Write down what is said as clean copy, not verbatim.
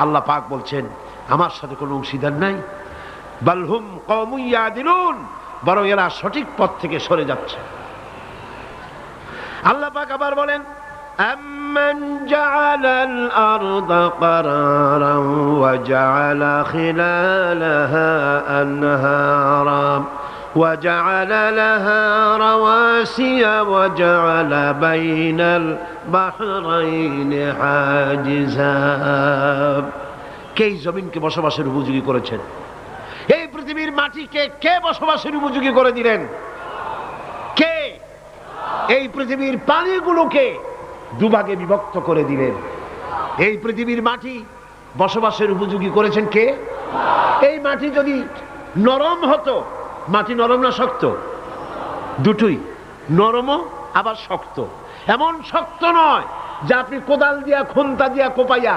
আল্লাহ পাক বলছেন আমার সাথে কোনো অংশীদার নাই, বালহুম কওমুন ইয়াদিলুন, বরং এরা সঠিক পথ থেকে সরে যাচ্ছে। আল্লাহ পাক আবার বলেন আম্মান জাআলাল আরদা কারারান ওয়া জাআলা খিলালাহা আনহারা ওয়া জাআলা লাহা রাওয়াসিয়া ওয়া জাআলা বাইনাল বাহরাইনি হাজিজা। কে জমিনকে বসবাসের উপযোগী করেছেন? এই পৃথিবীর মাটিকে কে বসবাসের উপযোগী করে দিলেন? কে? এই পৃথিবীর পানিগুলোকে দুভাগে বিভক্ত করে দিলেন। এই পৃথিবীর মাটি বসবাসের উপযোগী করেছেন কে? এই মাটি যদি নরম হতো, মাটি নরম না শক্ত? দুটোই, নরমও আবার শক্ত। এমন শক্ত নয় যে আপনি কোদাল দিয়া খুন্তা দিয়া কোপাইয়া